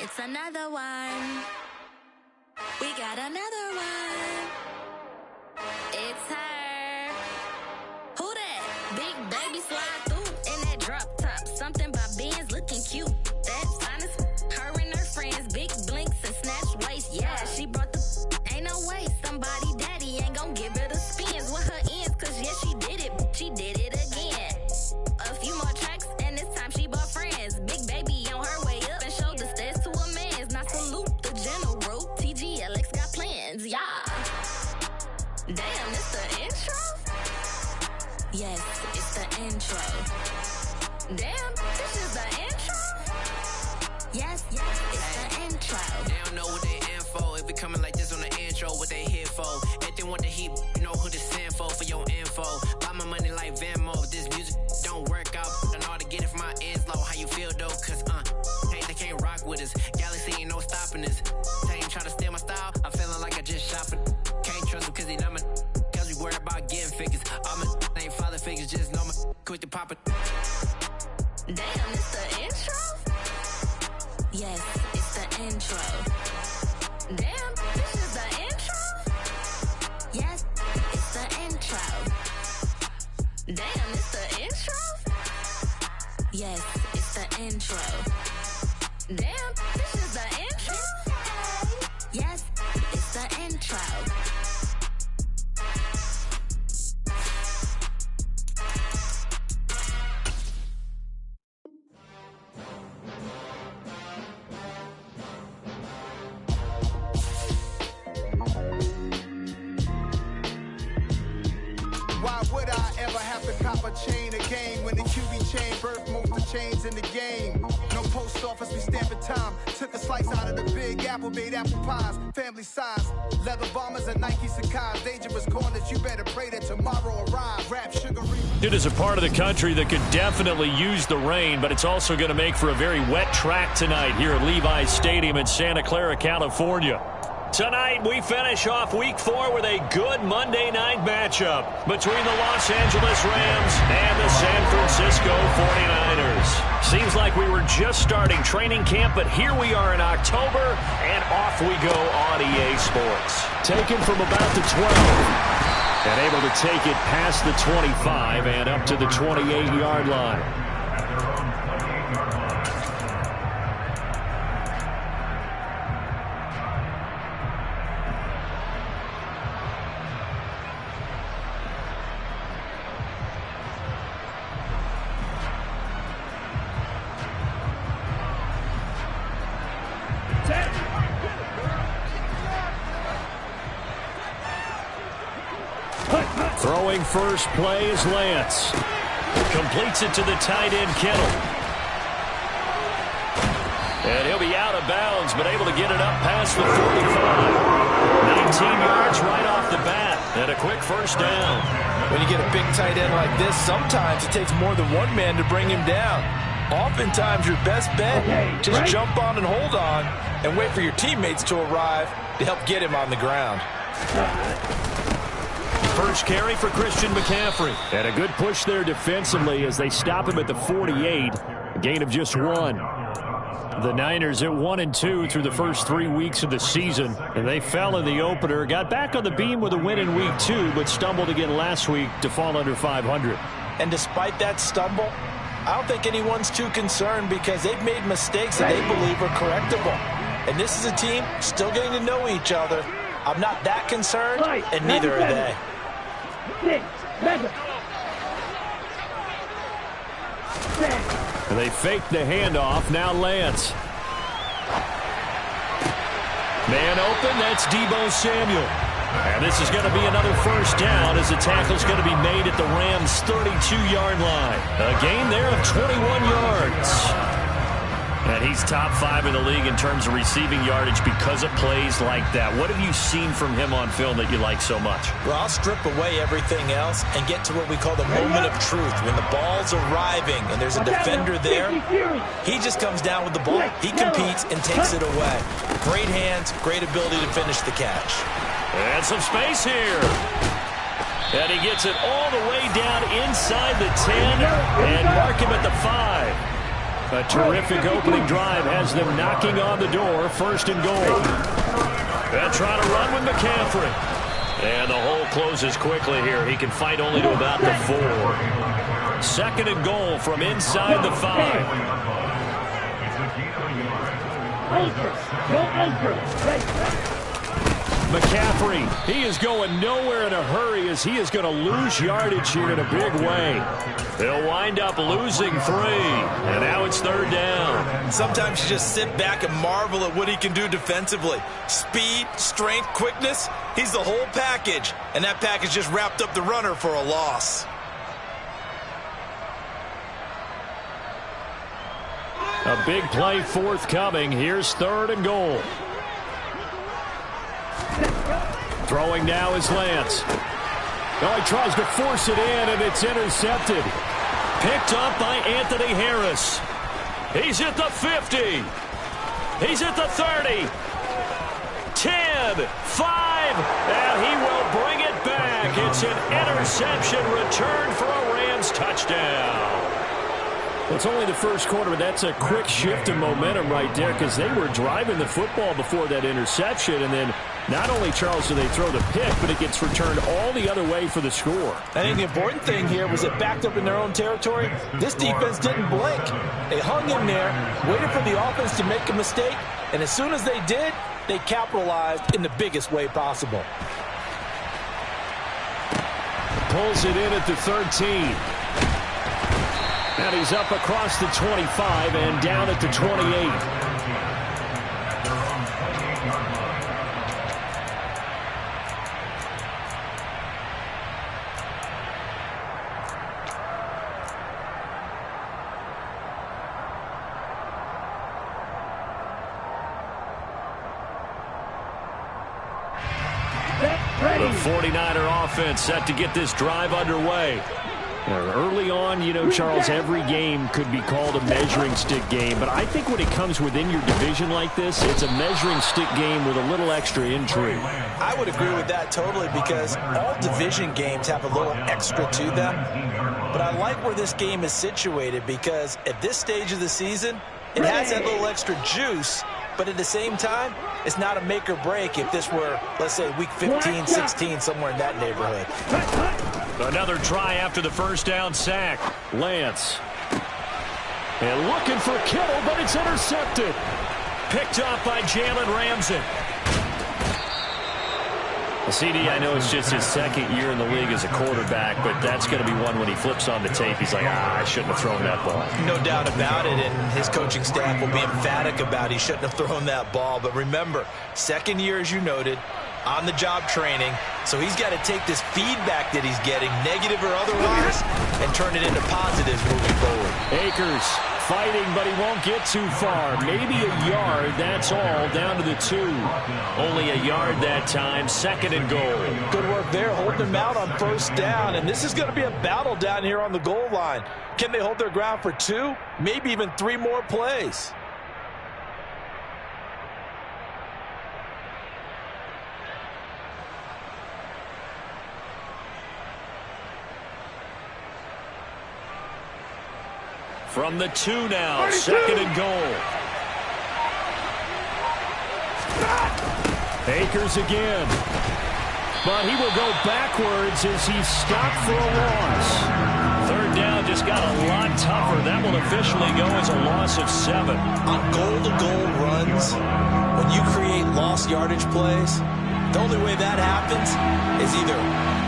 It's another one. We got another one. It's her. Who that? Big baby slide through in that drop top. Something by Benz looking cute. That's honest. Her and her friends, big blinks and snatch waist. Yeah, she brought the ain't no way. Somebody daddy ain't gon' give her the spins with her ends. Cause yeah, she did it. She did it again. A few more tracks and this time she bought friends. Big baby on her way up and showed the stairs to a man's. Now salute the general. TGLX got plans. Yeah. Damn, it's the intro? Yes, it's the intro. Damn, this is the intro? Yes, it's the intro. They don't know what they in for. If we coming like this on the intro, what they here for? If they want the heat, you know who to send for your info. Buy my money like Venmo. If this music don't work out, I know how to get it from my ends low. How you feel though? Cause hey, they can't rock with us. Galaxy ain't no stopping us. They ain't trying to steal my style. I'm feeling like I just shopping. Can't trust him cause he not my. Cause we worried about getting figures. All my ain't father figures, just know my quick to pop it. Damn, it's the intro? Yes, it's the intro. Damn, this is the intro? Yes, it's the intro. Damn, it's the intro? Yes, it's the intro. Damn, this is the intro? Yes, it's the intro. Why would I ever have to cop a chain again when the QB chain birthed most of the chains in the game? No post office, we stamping time. Took a slice out of the big apple, made apple pies, family size. Leather bombers and Nike Sacai's. Dangerous corners, you better pray that tomorrow arrive. Rap sugary. It is a part of the country that could definitely use the rain, but it's also going to make for a very wet track tonight here at Levi's Stadium in Santa Clara, California. Tonight, we finish off Week 4 with a good Monday night matchup between the Los Angeles Rams and the San Francisco 49ers. Seems like we were just starting training camp, but here we are in October, and off we go on EA Sports. Taken from about the 12, and able to take it past the 25 and up to the 28-yard line. Throwing first play is Lance. Completes it to the tight end, Kittle. And he'll be out of bounds, but able to get it up past the 45. 19 yards right off the bat, and a quick first down. When you get a big tight end like this, sometimes it takes more than one man to bring him down. Oftentimes, your best bet, just jump on and hold on, and wait for your teammates to arrive to help get him on the ground. First carry for Christian McCaffrey. And a good push there defensively as they stop him at the 48. A gain of just 1. The Niners at 1-2 through the first 3 weeks of the season. And they fell in the opener. Got back on the beam with a win in Week 2, but stumbled again last week to fall under 500. And despite that stumble, I don't think anyone's too concerned because they've made mistakes that they believe are correctable. And this is a team still getting to know each other. I'm not that concerned, and neither are they. And they fake the handoff. Now Lance. Man open. That's Deebo Samuel. And this is going to be another first down as the tackle's going to be made at the Rams' 32-yard line. A gain there of 21 yards. And he's top 5 in the league in terms of receiving yardage because of plays like that. What have you seen from him on film that you like so much? Well, I'll strip away everything else and get to what we call the moment of truth. When the ball's arriving and there's a defender there, he just comes down with the ball. He competes and takes it away. Great hands, great ability to finish the catch. And some space here. And he gets it all the way down inside the 10 and mark him at the 5. A terrific opening drive has them knocking on the door. First and goal. They're trying to run with McCaffrey. And the hole closes quickly here. He can fight only to about the 4. Second and goal from inside the 5. McCaffrey, he is going nowhere in a hurry as he is going to lose yardage here in a big way. They'll wind up losing 3, and now it's third down. Sometimes you just sit back and marvel at what he can do defensively. Speed, strength, quickness, he's the whole package, and that package just wrapped up the runner for a loss. A big play forthcoming. Here's third and goal. Throwing now is Lance. Oh, he tries to force it in, and it's intercepted. Picked up by Anthony Harris. He's at the 50. He's at the 30. 10, 5, and he will bring it back. It's an interception return for a Rams touchdown. Well, it's only the first quarter, but that's a quick shift in momentum right there because they were driving the football before that interception, and then not only, Charles, do they throw the pick, but it gets returned all the other way for the score. I think the important thing here was it backed up in their own territory. This defense didn't blink. They hung in there, waited for the offense to make a mistake, and as soon as they did, they capitalized in the biggest way possible. Pulls it in at the 13. And he's up across the 25 and down at the 28. The 49er offense set to get this drive underway. Early on, you know, Charles, every game could be called a measuring stick game, but I think when it comes within your division like this, it's a measuring stick game with a little extra intrigue. I would agree with that totally because all division games have a little extra to them, but I like where this game is situated because at this stage of the season, it has that little extra juice, but at the same time, it's not a make or break if this were, let's say, week 15, 16, somewhere in that neighborhood. Another try after the first down sack. Lance. And looking for Kittle, but it's intercepted. Picked up by Jalen Ramsey. CD, I know it's just his second year in the league as a quarterback, but that's going to be one when he flips on the tape. He's like, I shouldn't have thrown that ball. No doubt about it, and his coaching staff will be emphatic about he shouldn't have thrown that ball. But remember, second year, as you noted, on-the-job training, so he's got to take this feedback that he's getting, negative or otherwise, and turn it into positives moving forward. Akers fighting, but he won't get too far. Maybe a yard, that's all, down to the 2. Only a yard that time, second and goal. Good work there, holding them out on first down, and this is going to be a battle down here on the goal line. Can they hold their ground for 2, maybe even 3 more plays? From the 2 now, second and goal. Akers again. But he will go backwards as he's stopped for a loss. Third down just got a lot tougher. That will officially go as a loss of 7. On goal-to-goal runs, when you create lost yardage plays, the only way that happens is either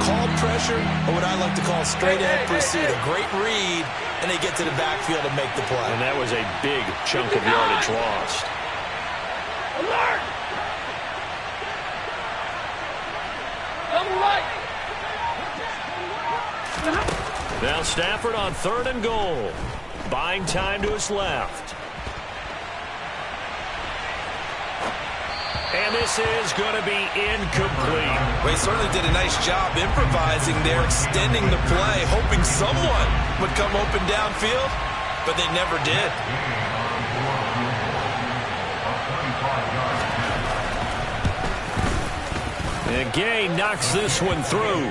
called pressure or what I like to call straight-ahead pursuit. A great read, and they get to the backfield and make the play. And that was a big chunk of yardage lost. Alert! Double right! Now Stafford on third and goal. Buying time to his left. And this is going to be incomplete. Well, he certainly did a nice job improvising there, extending the play, hoping someone would come open downfield, but they never did. And Gay knocks this one through.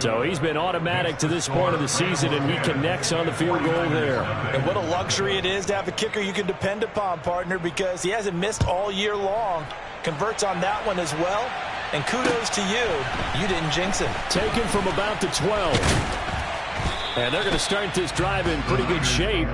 So he's been automatic to this point of the season, and he connects on the field goal there. And what a luxury it is to have a kicker you can depend upon, partner, because he hasn't missed all year long. Converts on that one as well. And kudos to you. You didn't jinx him. Taken from about the 12. And they're going to start this drive in pretty good shape.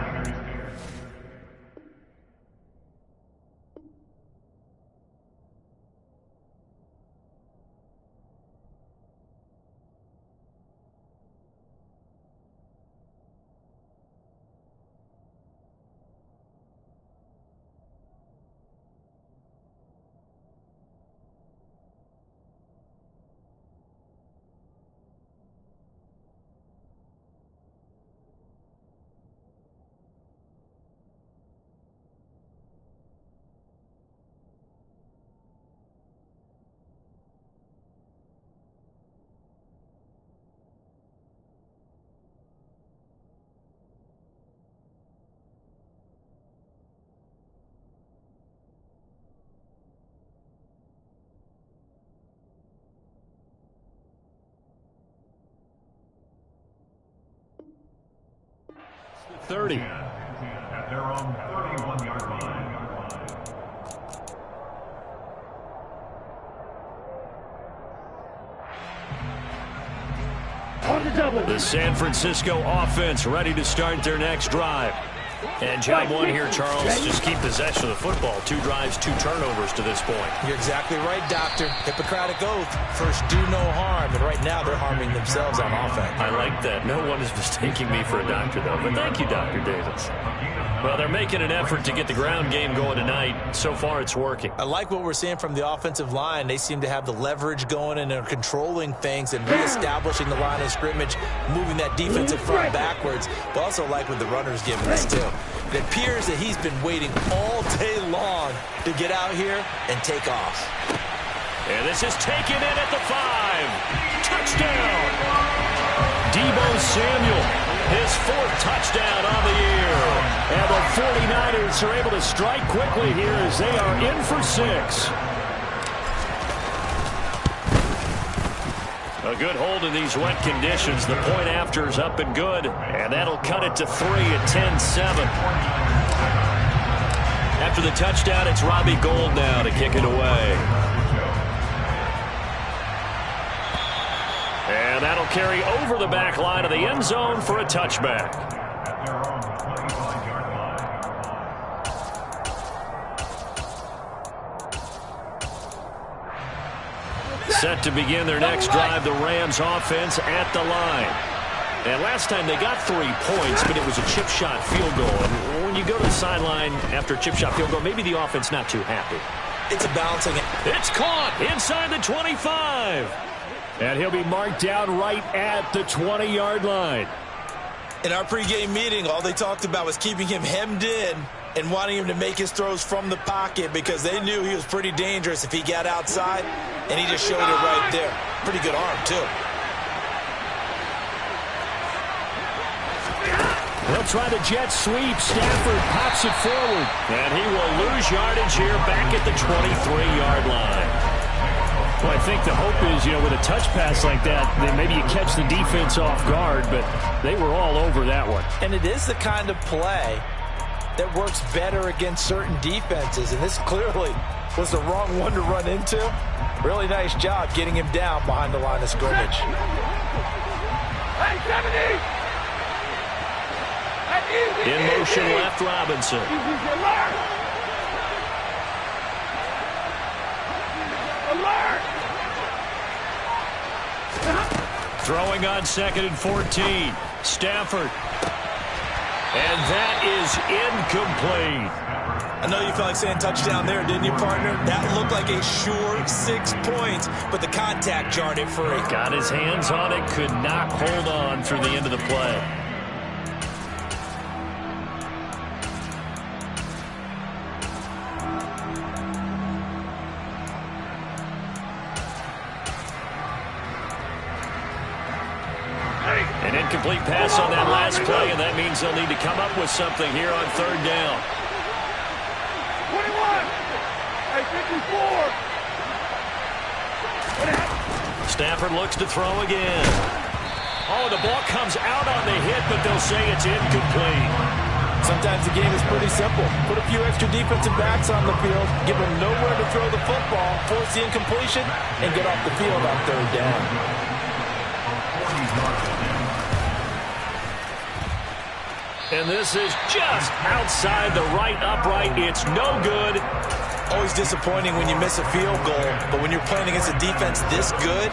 At their own 31-yard line. On the double. The San Francisco offense ready to start their next drive. And job one here, Charles, just keep possession of the football. 2 drives, 2 turnovers to this point. You're exactly right, Doctor. Hippocratic oath. First, do no harm. And right now, they're harming themselves on offense. I like that. No one is mistaking me for a doctor, though. But thank you, Dr. Davis. Well, they're making an effort to get the ground game going tonight. So far, it's working. I like what we're seeing from the offensive line. They seem to have the leverage going and they're controlling things and reestablishing the line of scrimmage, moving that defensive front backwards. But also like what the runner's giving us, too. It appears that he's been waiting all day long to get out here and take off. And this is taken in at the 5. Touchdown! Deebo Samuel, his 4th touchdown on the year. And the 49ers are able to strike quickly here as they are in for 6. A good hold in these wet conditions. The point after is up and good. And that'll cut it to 3 at 10-7. After the touchdown, it's Robbie Gould now to kick it away. And that'll carry over the back line of the end zone for a touchback. Set to begin their next drive, the Rams offense at the line. And last time they got 3 points, but it was a chip shot field goal. And when you go to the sideline after a chip shot field goal, maybe the offense not too happy. It's a balancing. It's caught inside the 25. And he'll be marked down right at the 20-yard line. In our pregame meeting, all they talked about was keeping him hemmed in and wanting him to make his throws from the pocket because they knew he was pretty dangerous if he got outside, and he just showed it right there. Pretty good arm, too. They'll try the jet sweep. Stafford pops it forward. And he will lose yardage here back at the 23-yard line. Well, I think the hope is, with a touch pass like that, then maybe you catch the defense off guard, but they were all over that one. And it is the kind of play that works better against certain defenses, and this clearly was the wrong one to run into. Really nice job getting him down behind the line of scrimmage. Hey, 70! In motion left, Robinson. Alert! Alert! Throwing on 2nd and 14. Stafford. And that is incomplete. I know you felt like saying touchdown there, didn't you, partner? That looked like a sure 6 points, but the contact jarred it free. Got his hands on it, could not hold on through the end of the play. An incomplete pass on that last play, and that means they'll need to come up with something here on 3rd down. 21! Hey, 54! Stafford looks to throw again. Oh, the ball comes out on the hit, but they'll say it's incomplete. Sometimes the game is pretty simple. Put a few extra defensive backs on the field, give them nowhere to throw the football, force the incompletion, and get off the field on third down. And this is just outside the right upright. It's no good. Always disappointing when you miss a field goal, but when you're playing against a defense this good,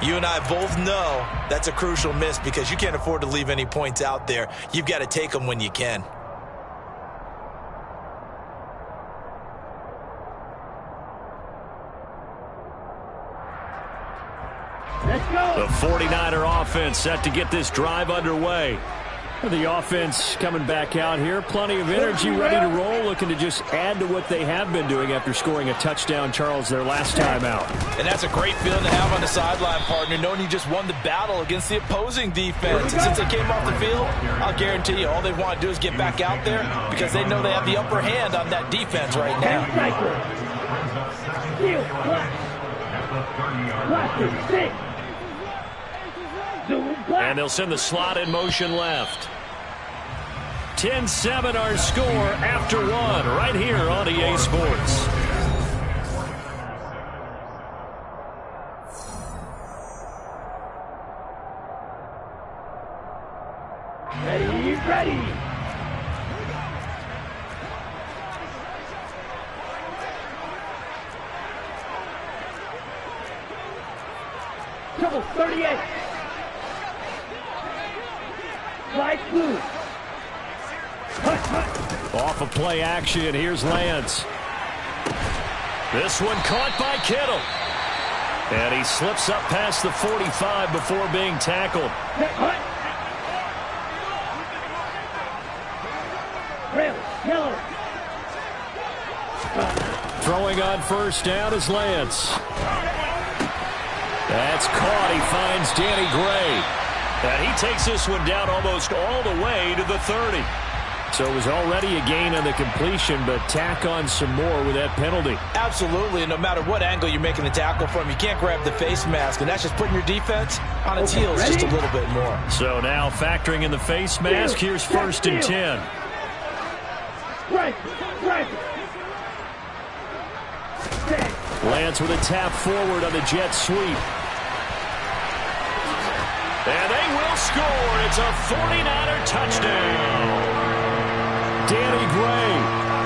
you and I both know that's a crucial miss because you can't afford to leave any points out there. You've got to take them when you can. Let's go. The 49er offense set to get this drive underway. The offense coming back out here. Plenty of energy, ready to roll, looking to just add to what they have been doing after scoring a touchdown, Charles, their last time out. And that's a great feeling to have on the sideline, partner, knowing you just won the battle against the opposing defense. And since they came off the field, I'll guarantee you all they want to do is get back out there because they know they have the upper hand on that defense right now. And they'll send the slot in motion left. 10-7 our score after one right here on EA Sports. Ready. Double 38. Slide through. Off of play action, here's Lance. This one caught by Kittle. And he slips up past the 45 before being tackled. Throwing on first down is Lance. That's caught. He finds Danny Gray. And he takes this one down almost all the way to the 30. So it was already a gain on the completion, but tack on some more with that penalty. Absolutely, and no matter what angle you're making the tackle from, you can't grab the face mask, and that's just putting your defense on its heels just a little bit more. So now factoring in the face mask, here's 1st and 10. Lance with a tap forward on the jet sweep. And they will score. It's a 49er touchdown. Danny Gray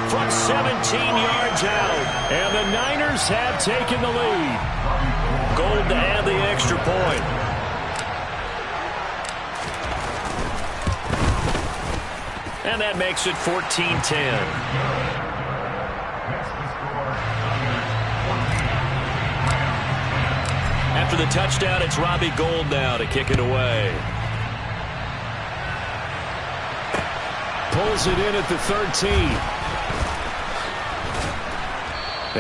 from 17 yards out. And the Niners have taken the lead. Gold to add the extra point. And that makes it 14-10. After the touchdown, it's Robbie Gould now to kick it away. Pulls it in at the 13.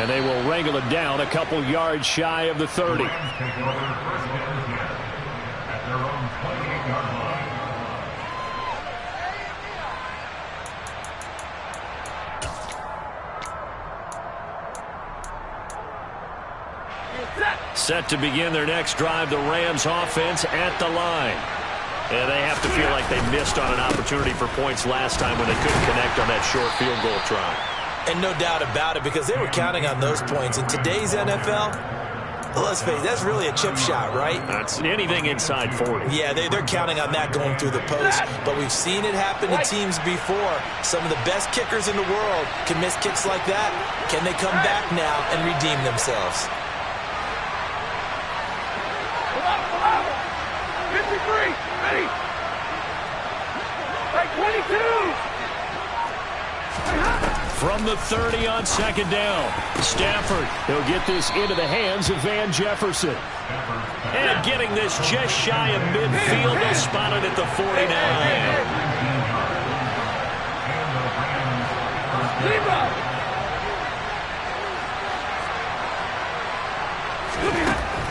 And they will wrangle it down a couple yards shy of the 30. Set to begin their next drive, the Rams offense at the line. And they have to feel like they missed on an opportunity for points last time when they couldn't connect on that short field goal try. And no doubt about it, because they were counting on those points. In today's NFL, let's face it, that's really a chip shot, right? That's anything inside 40. Yeah, they're counting on that going through the post. But we've seen it happen to teams before. Some of the best kickers in the world can miss kicks like that. Can they come back now and redeem themselves? 53, ready. Right, 22. From the 30 on second down, Stafford, he'll get this into the hands of Van Jefferson. And getting this just shy of midfield, they'll spot it at the 49.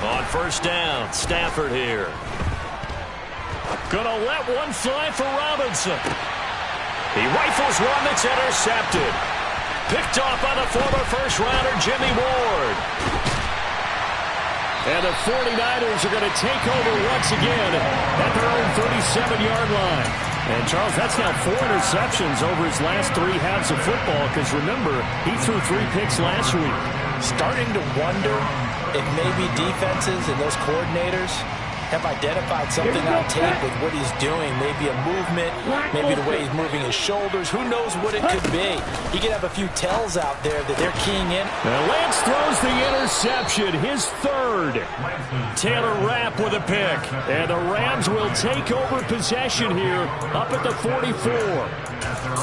On first down, Stafford here. Gonna let one fly for Robinson. He rifles one that's intercepted. Picked off by the former first-rounder Jimmy Ward. And the 49ers are going to take over once again at their own 37-yard line. And, Charles, that's now 4 interceptions over his last 3 halves of football because, remember, he threw 3 picks last week. Starting to wonder if maybe defenses and those coordinators have identified something on tape with what he's doing. Maybe a movement, maybe the way he's moving his shoulders. Who knows what it could be? He could have a few tells out there that they're keying in. Now Lance throws the interception, his 3rd. Taylor Rapp with a pick. And the Rams will take over possession here up at the 44.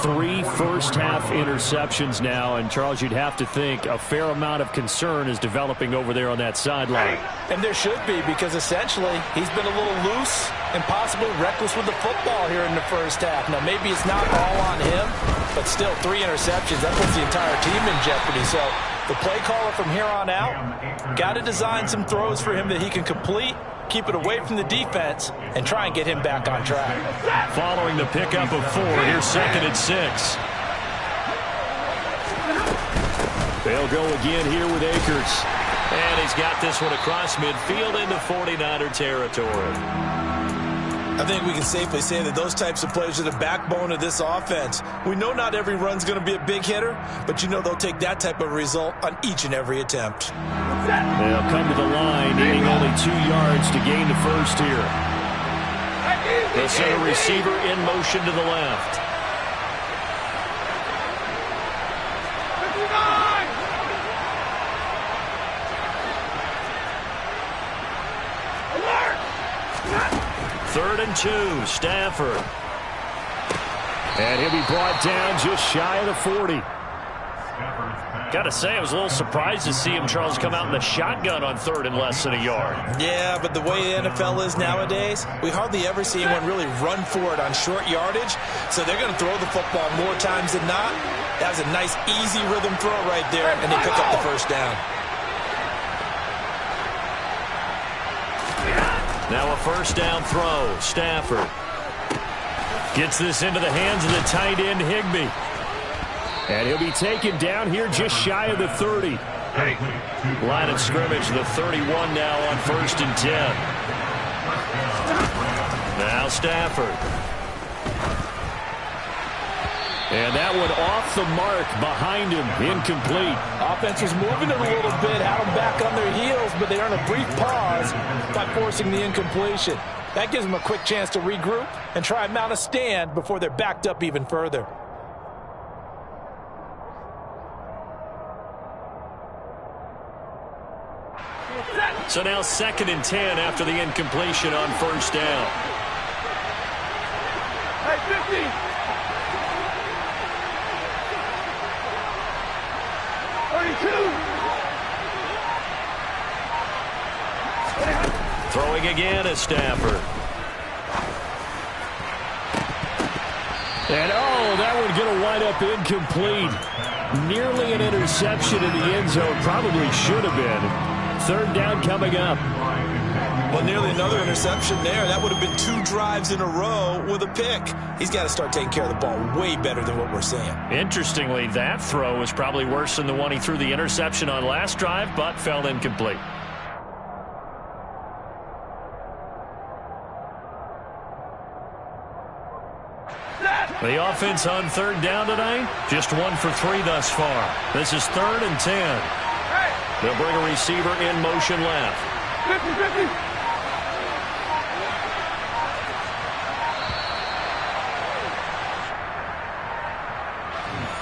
3 first-half interceptions now. And, Charles, you'd have to think a fair amount of concern is developing over there on that sideline. And there should be, because essentially he's been a little loose and possibly reckless with the football here in the first half. Now, maybe it's not all on him, but still 3 interceptions. That puts the entire team in jeopardy. So the play caller from here on out got to design some throws for him that he can complete, keep it away from the defense, and try and get him back on track. Following the pickup of 4, here's 2nd and 6. They'll go again here with Akers. And he's got this one across midfield into 49er territory. I think we can safely say that those types of plays are the backbone of this offense. We know not every run's going to be a big hitter, but you know they'll take that type of result on each and every attempt. They'll come to the line, needing only 2 yards to gain the first here. They'll send a receiver in motion to the left. Third and 2, Stafford. And he'll be brought down just shy of the 40. Got to say, I was a little surprised to see him, Charles, come out in the shotgun on 3rd and less than a yard. Yeah, but the way the NFL is nowadays, we hardly ever see anyone really run for it on short yardage. So they're going to throw the football more times than not. That was a nice, easy rhythm throw right there, and they pick up the first down. Now a first down throw. Stafford gets this into the hands of the tight end, Higbee. And he'll be taken down here just shy of the 30. Line of scrimmage, the 31 now on 1st and 10. Now Stafford. And that one off the mark behind him, incomplete. Offense was moving it a little bit, had them back on their heels, but they earned a brief pause by forcing the incompletion. That gives them a quick chance to regroup and try and mount a stand before they're backed up even further. So now 2nd and 10 after the incompletion on first down. Hey, 50! Throwing again is Stafford. And, that one's going to wind up incomplete. Nearly an interception in the end zone. Probably should have been. 3rd down coming up. Well, nearly another interception there. That would have been 2 drives in a row with a pick. He's got to start taking care of the ball way better than what we're seeing. Interestingly, that throw was probably worse than the one he threw the interception on last drive, but fell incomplete. The offense on 3rd down tonight, just 1 for 3 thus far. This is 3rd and 10. They'll bring a receiver in motion left. 50-50.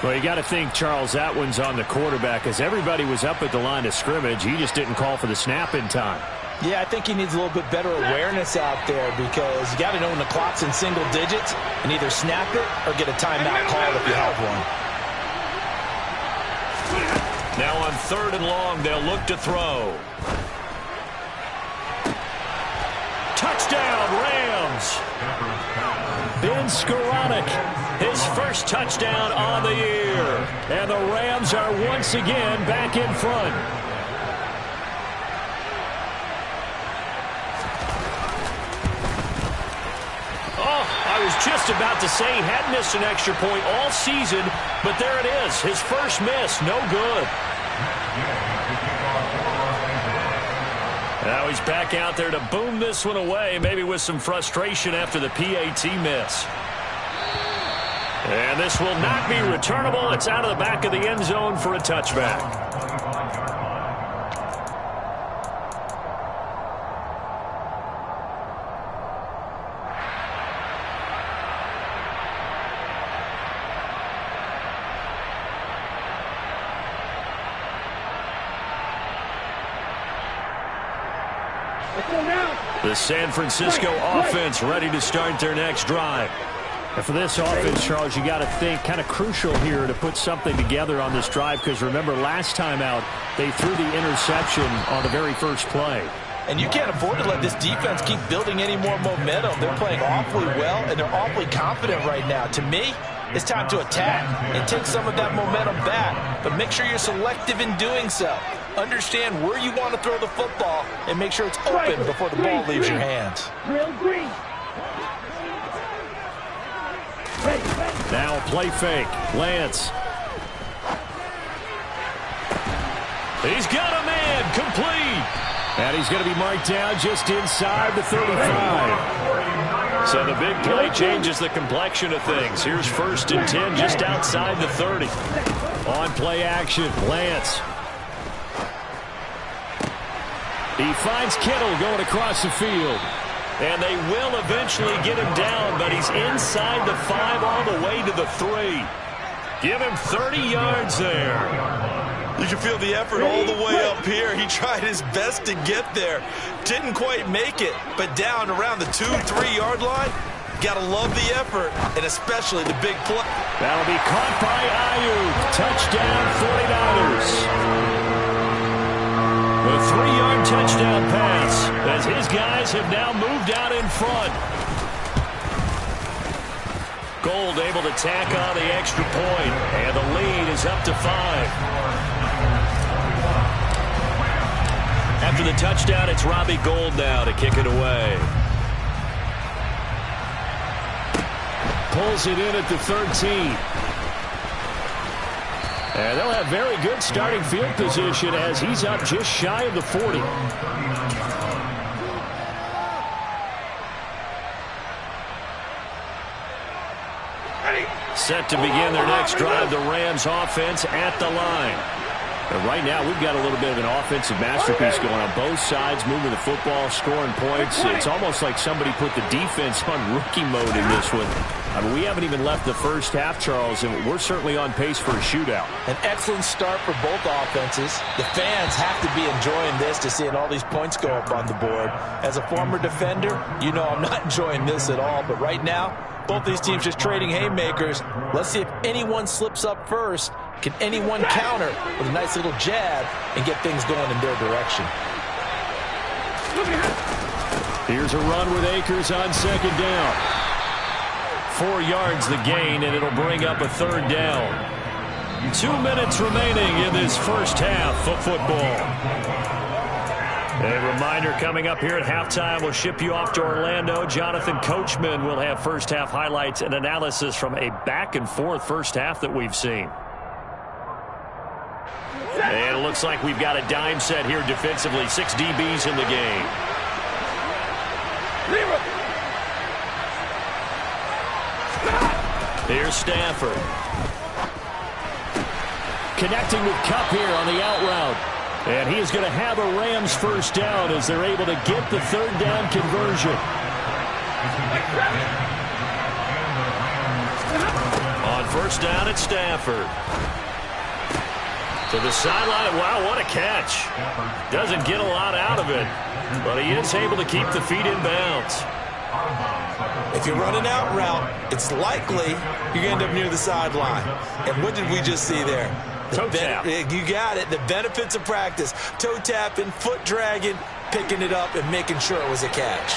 Well, you got to think, Charles, that one's on the quarterback as everybody was up at the line of scrimmage. He just didn't call for the snap in time. Yeah, I think he needs a little bit better awareness out there because you got to know when the clock's in single digits and either snap it or get a timeout call if you have one. Now on 3rd and long, they'll look to throw. Touchdown, Rams! Ben Skoranek, his first touchdown on the year. And the Rams are once again back in front. I was just about to say he hadn't missed an extra point all season, but there it is. His first miss, no good. Now he's back out there to boom this one away, maybe with some frustration after the PAT miss. And this will not be returnable. It's out of the back of the end zone for a touchback. The San Francisco offense ready to start their next drive. And for this offense, Charles, you got to think kind of crucial here to put something together on this drive, because remember last time out they threw the interception on the very first play. And you can't afford to let this defense keep building any more momentum. They're playing awfully well, and they're awfully confident right now. To me, it's time to attack and take some of that momentum back, but make sure you're selective in doing so. Understand where you want to throw the football and make sure it's open before the ball leaves your hands. Now a play fake. Lance. He's got a man complete. And he's going to be marked down just inside the 35. So the big play changes the complexion of things. Here's 1st and 10 just outside the 30. On play action, Lance. He finds Kittle going across the field. And they will eventually get him down, but he's inside the 5 all the way to the 3. Give him 30 yards there. You can feel the effort all the way up here. He tried his best to get there. Didn't quite make it, but down around the 2-3 yard line. Gotta love the effort, and especially the big play. That'll be caught by Ayuk. Touchdown 49ers. A 3-yard touchdown pass as his guys have now moved out in front. Gold able to tack on the extra point, and the lead is up to 5. After the touchdown, it's Robbie Gould now to kick it away. Pulls it in at the 13. And they'll have very good starting field position as he's up just shy of the 40. Set to begin their next drive, the Rams offense at the line. And right now, we've got a little bit of an offensive masterpiece going on both sides, moving the football, scoring points. It's almost like somebody put the defense on rookie mode in this one. I mean, we haven't even left the first half, Charles, and we're certainly on pace for a shootout. An excellent start for both offenses. The fans have to be enjoying this to seeing all these points go up on the board. As a former defender, you know I'm not enjoying this at all, but right now, both these teams just trading haymakers. Let's see if anyone slips up first. Can anyone counter with a nice little jab and get things going in their direction? Here's a run with Akers on 2nd down. 4 yards the gain, and it'll bring up a 3rd down. 2 minutes remaining in this first half of football. A reminder coming up here at halftime, we'll ship you off to Orlando. Jonathan Coachman will have first half highlights and analysis from a back-and-forth first half that we've seen. And it looks like we've got a dime set here defensively. 6 DBs in the game. Here's Stafford. Connecting with Kupp here on the out route. And he is going to have a Rams first down as they're able to get the 3rd down conversion. On first down, it's Stafford. To the sideline. Wow, what a catch. Doesn't get a lot out of it, but he is able to keep the feet in bounds. If you're running out route, it's likely you're going to end up near the sideline. And what did we just see there? Toe tap. You got it. The benefits of practice. Toe tapping, foot dragging, picking it up, and making sure it was a catch.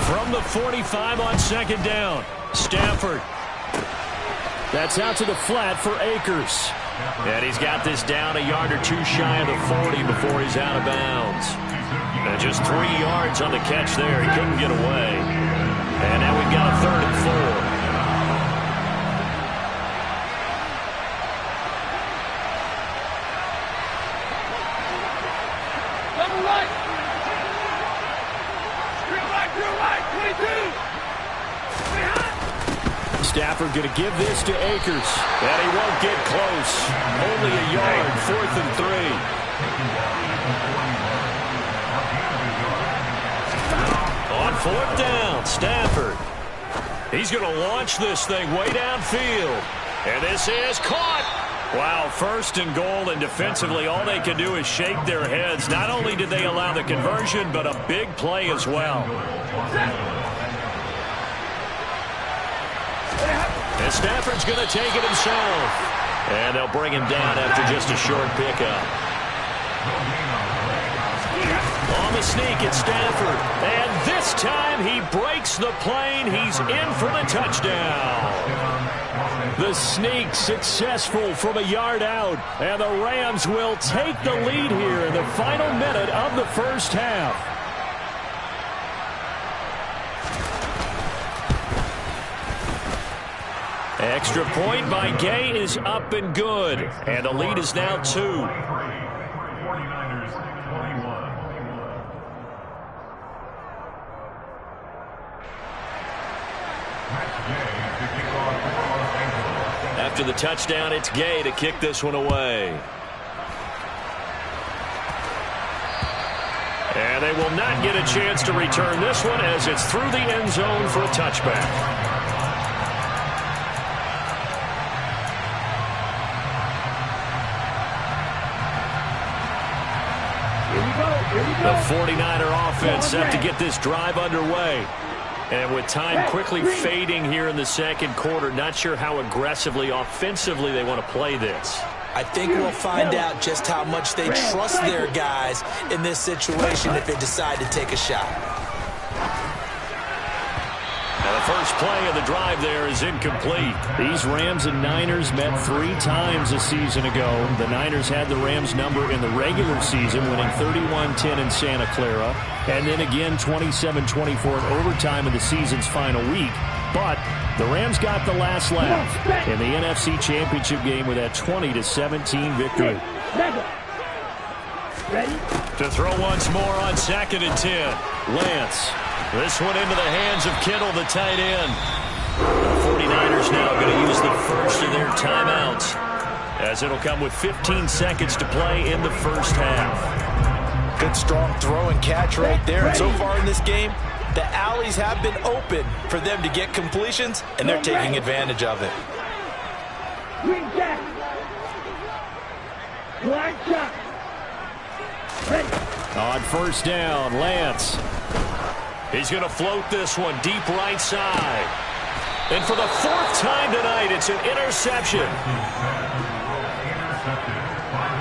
From the 45 on 2nd down, Stafford. That's out to the flat for Akers. And he's got this down a yard or 2 shy of the 40 before he's out of bounds. And just 3 yards on the catch there. He couldn't get away. And now we've got a 3rd and 4. Stafford going to give this to Akers. And he won't get close. Only a yard, 4th and 3. On 4th down, Stafford. He's going to launch this thing way downfield. And this is caught. Wow, 1st and goal, and defensively all they can do is shake their heads. Not only did they allow the conversion, but a big play as well. And Stafford's going to take it himself. And they'll bring him down after just a short pickup. On the sneak, it's Stafford. And this time he breaks the plane. He's in for the touchdown. The sneak successful from a yard out. And the Rams will take the lead here in the final minute of the first half. Extra point by Gay is up and good. And the lead is now 2. 49ers 21. After the touchdown, it's Gay to kick this one away. And they will not get a chance to return this one as it's through the end zone for a touchback. The 49er offense set to get this drive underway. And with time quickly fading here in the second quarter, not sure how aggressively, offensively they want to play this. I think we'll find out just how much they trust their guys in this situation if they decide to take a shot. Now the first play of the drive there is incomplete. These Rams and Niners met 3 times a season ago. The Niners had the Rams number in the regular season, winning 31-10 in Santa Clara. And then again 27-24 in overtime in the season's final week. But the Rams got the last laugh in the NFC Championship game with that 20-17 victory. To throw once more on 2nd and 10. Lance. This one into the hands of Kittle, the tight end. The 49ers now going to use the first of their timeouts, as it'll come with 15 seconds to play in the first half. Good strong throw and catch right there. And so far in this game, the alleys have been open for them to get completions, and they're taking advantage of it. On 1st down, Lance. He's going to float this one deep right side. And for the 4th time tonight, it's an interception.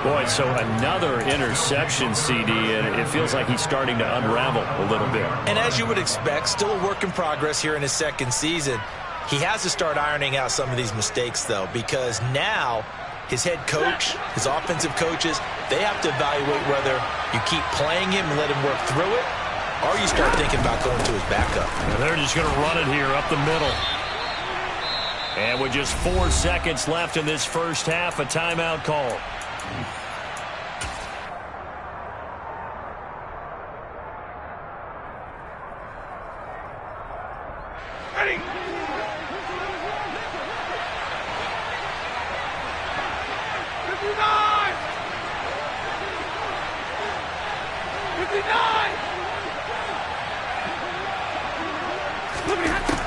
Boy, so another interception, CD, and it feels like he's starting to unravel a little bit. And as you would expect, still a work in progress here in his second season. He has to start ironing out some of these mistakes, though, because now his head coach, his offensive coaches, they have to evaluate whether you keep playing him and let him work through it, or you start thinking about going to his backup. And they're just going to run it here up the middle. And with just 4 seconds left in this first half, a timeout call. Ready.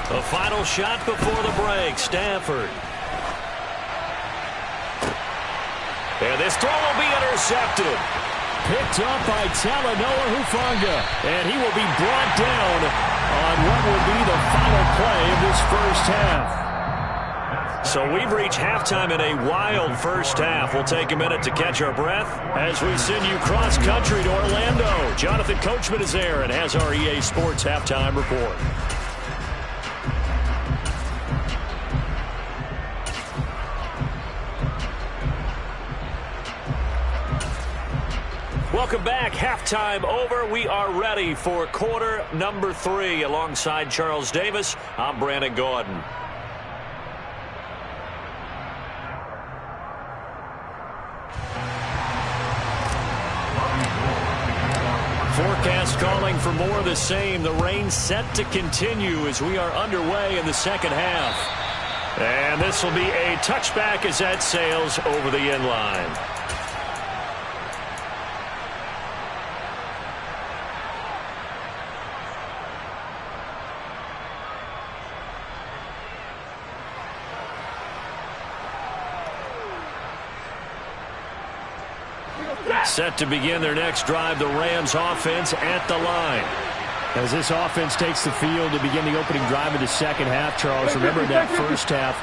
The final shot before the break, Stafford. And this throw will be intercepted. Picked up by Talanoa Hufanga. And he will be brought down on what will be the final play of this first half. So we've reached halftime in a wild first half. We'll take a minute to catch our breath as we send you cross-country to Orlando. Jonathan Coachman is there and has our EA Sports halftime report. Welcome back. Halftime over. We are ready for quarter number 3. Alongside Charles Davis, I'm Brandon Gordon. Forecast calling for more of the same. The rain set to continue as we are underway in the second half. And this will be a touchback as that sails over the end line. Set to begin their next drive, the Rams offense at the line. As this offense takes the field to begin the opening drive of the second half, Charles, remember that first half,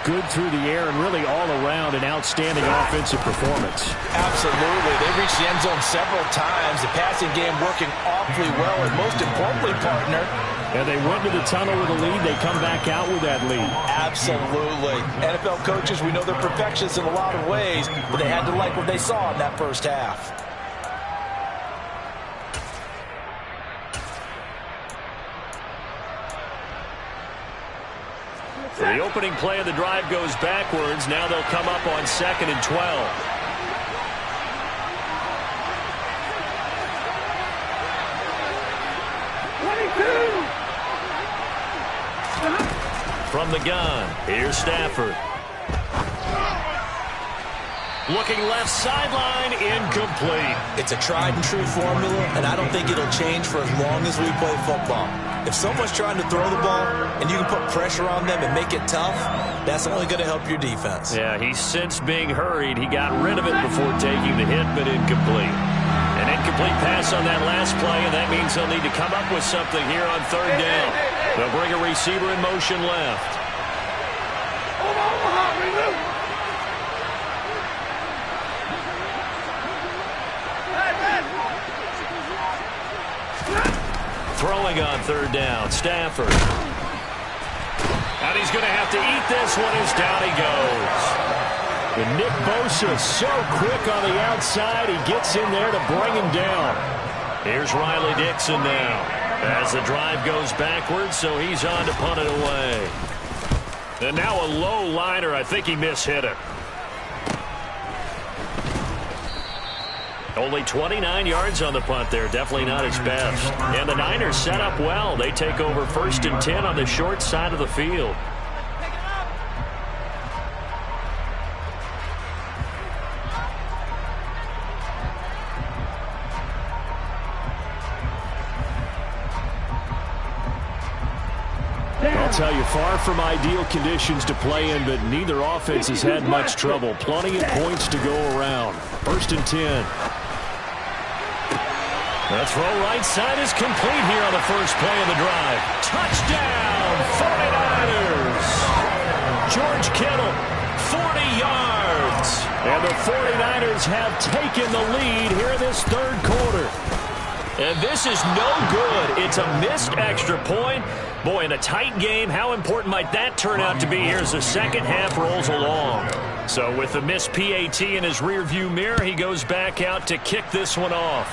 good through the air and really all around an outstanding offensive performance. Absolutely. They've reached the end zone several times. The passing game working awfully well, and most importantly, partner, and they went to the tunnel with a lead. They come back out with that lead. Absolutely. NFL coaches, we know they're perfectionists in a lot of ways, but they had to like what they saw in that first half. The opening play of the drive goes backwards. Now they'll come up on 2nd and 12. From the gun, here's Stafford. Looking left sideline, incomplete. It's a tried and true formula, and I don't think it'll change for as long as we play football. If someone's trying to throw the ball and you can put pressure on them and make it tough, that's only going to help your defense. Yeah, he sensed being hurried. He got rid of it before taking the hit, but incomplete. An incomplete pass on that last play, and that means they'll need to come up with something here on 3rd down. They'll bring a receiver in motion left. Throwing on 3rd down, Stafford. And he's going to have to eat this one as down he goes. And Nick Bosa so quick on the outside, he gets in there to bring him down. Here's Riley Dixon now as the drive goes backwards, so he's on to punt it away. And now a low liner. I think he mishit it. Only 29 yards on the punt there. Definitely not his best. And the Niners set up well. They take over 1st and 10 on the short side of the field. I'll tell you, far from ideal conditions to play in, but neither offense has had much trouble. Plenty of points to go around. 1st and 10. The throw right side is complete here on the first play of the drive. Touchdown, 49ers. George Kittle, 40 yards. And the 49ers have taken the lead here in this 3rd quarter. And this is no good. It's a missed extra point. Boy, in a tight game, how important might that turn out to be here as the second half rolls along? So with the missed PAT in his rearview mirror, he goes back out to kick this one off.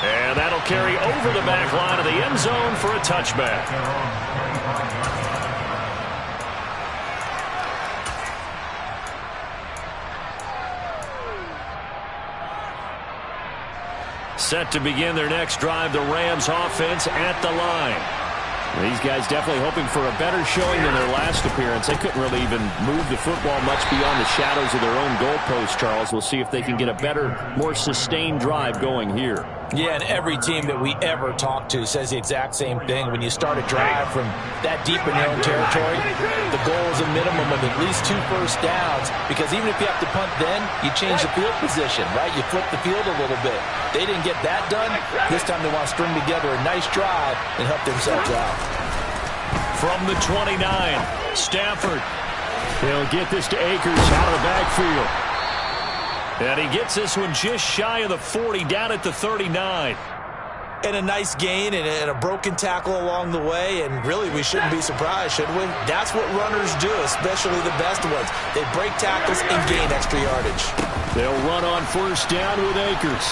And that'll carry over the back line of the end zone for a touchback. Set to begin their next drive, the Rams offense at the line. These guys definitely hoping for a better showing than their last appearance. They couldn't really even move the football much beyond the shadows of their own goalpost, Charles. We'll see if they can get a better, more sustained drive going here. Yeah, and every team that we ever talk to says the exact same thing. When you start a drive from that deep in your own territory, the goal is a minimum of at least 2 first downs, because even if you have to punt then, you change the field position, right? You flip the field a little bit. They didn't get that done. This time they want to string together a nice drive and help themselves out. From the 29, Stafford. He'll get this to Akers out of the backfield. And he gets this one just shy of the 40, down at the 39. And a nice gain and a broken tackle along the way, and really we shouldn't be surprised, should we? That's what runners do, especially the best ones. They break tackles and gain extra yardage. They'll run on 1st down with Akers.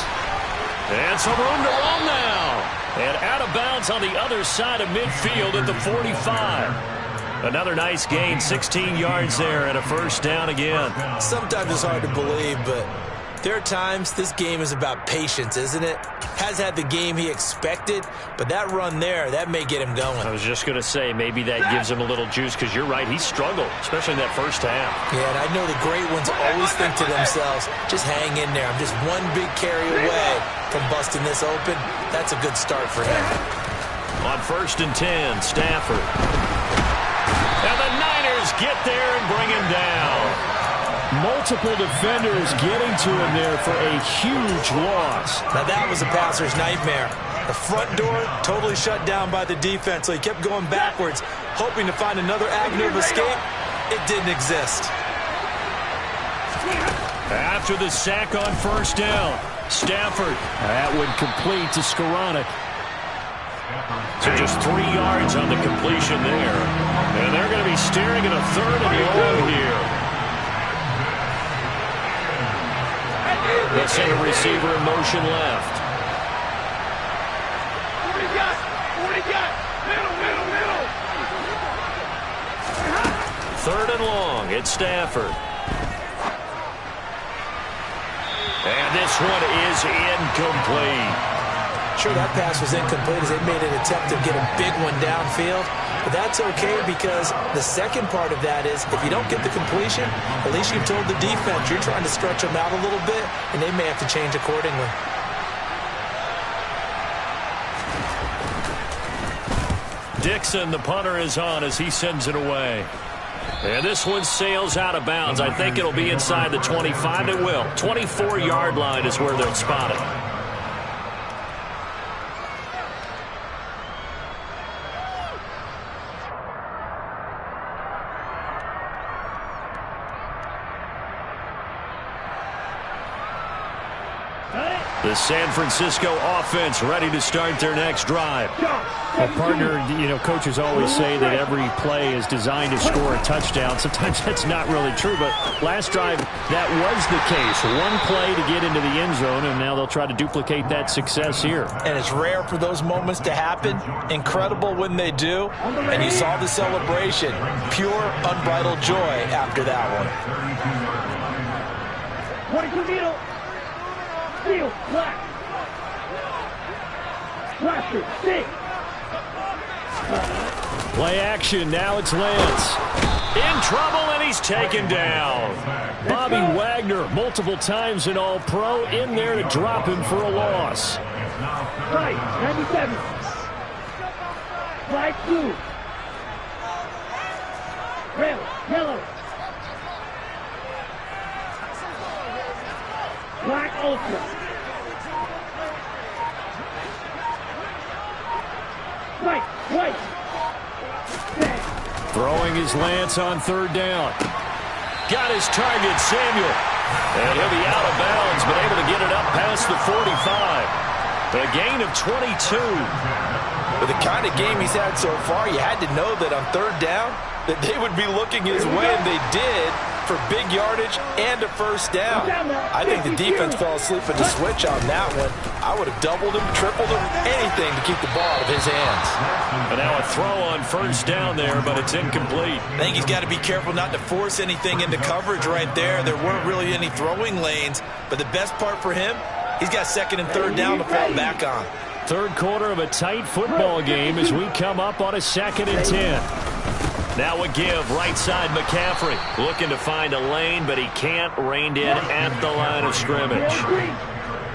And some room to run now. And out of bounds on the other side of midfield at the 45. Another nice gain, 16 yards there, and a 1st down again. Sometimes it's hard to believe, but There are times this game is about patience, isn't it? Has had the game he expected, but that run there, that may get him going. I was just going to say, maybe that gives him a little juice, because you're right, he struggled, especially in that first half. Yeah, and I know the great ones always think to themselves, just hang in there. I'm just one big carry away from busting this open. That's a good start for him. On 1st and 10, Stafford. And the Niners get there and bring him down. Multiple defenders getting to him there for a huge loss. Now that was a passer's nightmare. The front door totally shut down by the defense, so he kept going backwards, hoping to find another avenue of escape. It didn't exist. After the sack on 1st down, Stafford. That would complete to Skoranek. So just 3 yards on the completion there. And they're going to be staring at a 3rd and long here. The center receiver in motion left. 40 got. Middle. 3rd and long. It's Stafford. And this one is incomplete. Sure, that pass was incomplete as they made an attempt to get a big one downfield. But that's okay, because the second part of that is if you don't get the completion, at least you've told the defense you're trying to stretch them out a little bit, and they may have to change accordingly. Dixon, the punter, is on as he sends it away. And this one sails out of bounds. I think it'll be inside the 25. It will. 24-yard line is where they'll spot it. The San Francisco offense ready to start their next drive. Well, partner, coaches always say that every play is designed to score a touchdown. Sometimes that's not really true, but last drive, that was the case. One play to get into the end zone, and now they'll try to duplicate that success here. And it's rare for those moments to happen. Incredible when they do. And you saw the celebration. Pure, unbridled joy after that one. 42 middle. Steal, black. Flasher, 6. Play action, now it's Lance. In trouble, and he's taken down. Bobby Wagner, multiple times an All-Pro, in there to drop him for a loss. Right, 97. Flag 2. Red, yellow. Black ultra. White. Throwing his Lance on 3rd down. Got his target, Samuel. And he'll be out of bounds, but able to get it up past the 45. A gain of 22. With the kind of game he's had so far, you had to know that on 3rd down, that they would be looking his way, and they did, for big yardage and a 1st down. I think the defense fell asleep at the switch on that one. I would have doubled him, tripled him, anything to keep the ball out of his hands. But now a throw on 1st down there, but it's incomplete. I think he's got to be careful not to force anything into coverage right there. There weren't really any throwing lanes, but the best part for him, he's got 2nd and 3rd down to fall back on. 3rd quarter of a tight football game as we come up on a 2nd and 10. Now a give, right side McCaffrey. Looking to find a lane, but he can't. Reined in at the line of scrimmage.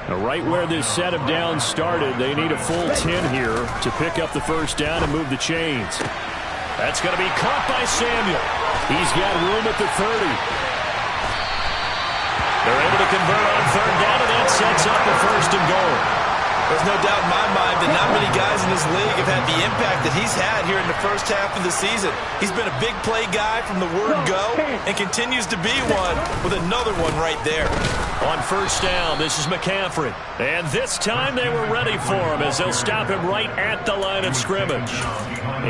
Now right where this set of downs started, they need a full 10 here to pick up the 1st down and move the chains. That's going to be caught by Samuel. He's got room at the 30. They're able to convert on 3rd down, and that sets up the 1st and goal. There's no doubt in my mind that not many guys in this league have had the impact that he's had here in the first half of the season. He's been a big play guy from the word go and continues to be one with another one right there. On 1st down, this is McCaffrey. And this time they were ready for him as they'll stop him right at the line of scrimmage.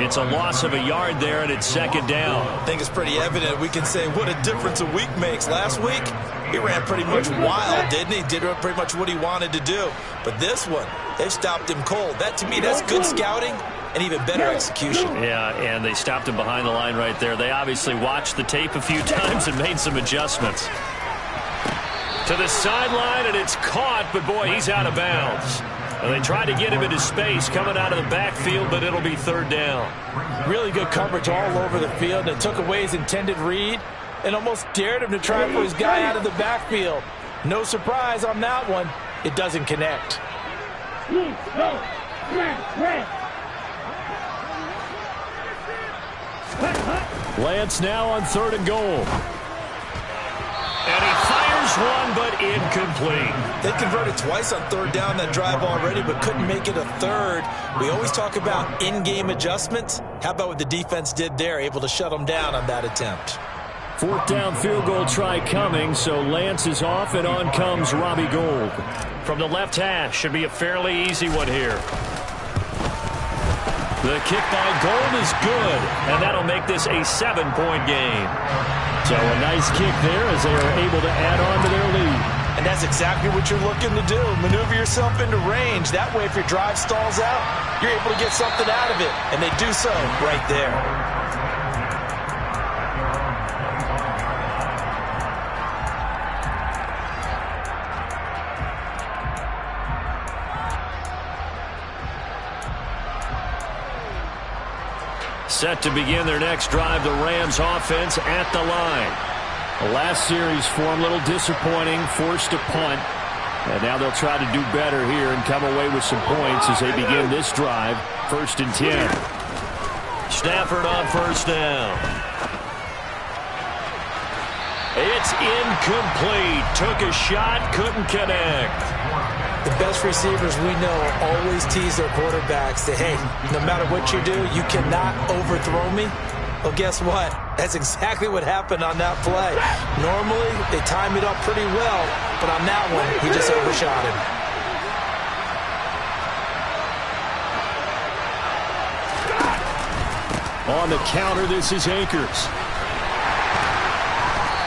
It's a loss of a yard there, and it's 2nd down. I think it's pretty evident. We can say what a difference a week makes. Last week, he ran pretty much wild, didn't he? Did pretty much what he wanted to do. But this one, they've stopped him cold. That, to me, that's good scouting and even better execution. Yeah, and they stopped him behind the line right there. They obviously watched the tape a few times and made some adjustments. To the sideline, and it's caught, but boy, he's out of bounds. And they tried to get him into space coming out of the backfield, but it'll be third down. Really good coverage all over the field. It took away his intended read and almost dared him to try for his guy out of the backfield. No surprise on that one. It doesn't connect. Lance now on 3rd and goal. And he fires one, but incomplete. They converted twice on 3rd down that drive already, but couldn't make it a 3rd. We always talk about in-game adjustments. How about what the defense did there, able to shut them down on that attempt? 4th down field goal try coming, so Lance is off, and on comes Robbie Gould. From the left hash, should be a fairly easy one here. The kick by Gould is good, and that'll make this a 7-point game. So a nice kick there as they are able to add on to their lead. And that's exactly what you're looking to do. Maneuver yourself into range. That way, if your drive stalls out, you're able to get something out of it. And they do so right there. Set to begin their next drive, the Rams offense at the line. The last series for them, a little disappointing, forced a punt. And now they'll try to do better here and come away with some points as they begin this drive. 1st and 10. Stafford on 1st down. It's incomplete. Took a shot, couldn't connect. The best receivers we know always tease their quarterbacks that, hey, no matter what you do, you cannot overthrow me. Well, guess what? That's exactly what happened on that play. Normally, they time it up pretty well, but on that one, he just overshot him. On the counter, this is Akers.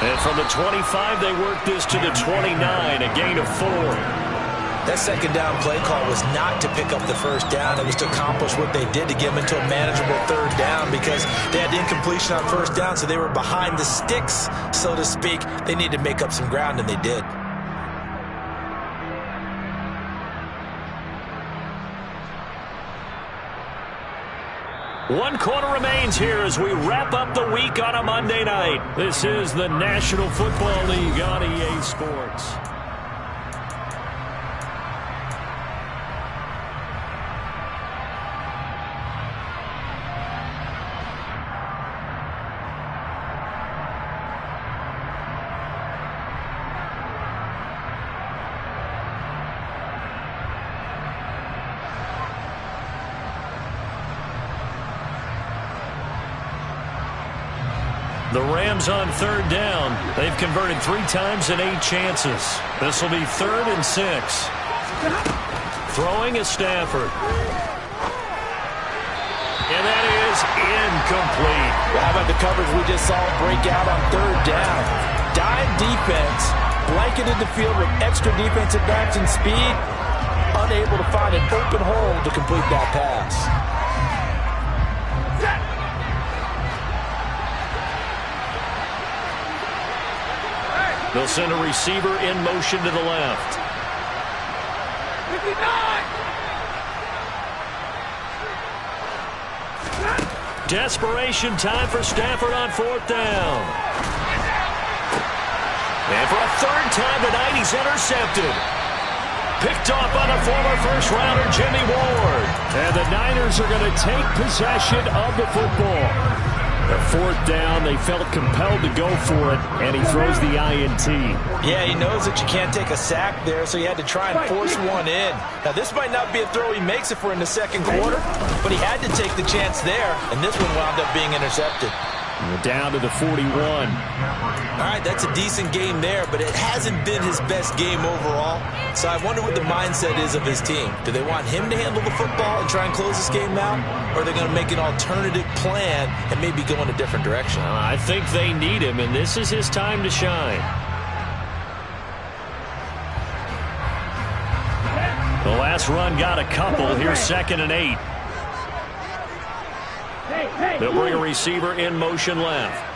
And from the 25, they work this to the 29, a gain of 4. That 2nd down play call was not to pick up the 1st down. It was to accomplish what they did to get them into a manageable 3rd down because they had the incompletion on 1st down, so they were behind the sticks, so to speak. They needed to make up some ground, and they did. One quarter remains here as we wrap up the week on a Monday night. This is the National Football League on EA Sports. The Rams on 3rd down. They've converted 3 times and 8 chances. This will be 3rd and 6. Throwing is Stafford. And that is incomplete. Well, how about the coverage we just saw break out on 3rd down? Dime defense, blanketed the field with extra defensive backs and speed, unable to find an open hole to complete that pass. They'll send a receiver in motion to the left. 59! Desperation time for Stafford on 4th down. And for a 3rd time tonight, he's intercepted. Picked off by the former first-rounder Jimmy Ward. And the Niners are going to take possession of the football. The 4th down, they felt compelled to go for it, and he throws the INT. Yeah, he knows that you can't take a sack there, so he had to try and force one in. Now, this might not be a throw he makes if we're in the 2nd quarter, but he had to take the chance there, and this one wound up being intercepted. We're down to the 41. All right, that's a decent game there, but it hasn't been his best game overall. So I wonder what the mindset is of his team. Do they want him to handle the football and try and close this game out? Or are they going to make an alternative plan and maybe go in a different direction? I think they need him, and this is his time to shine. The last run got a couple. Here's 2nd and 8. They'll bring a receiver in motion left.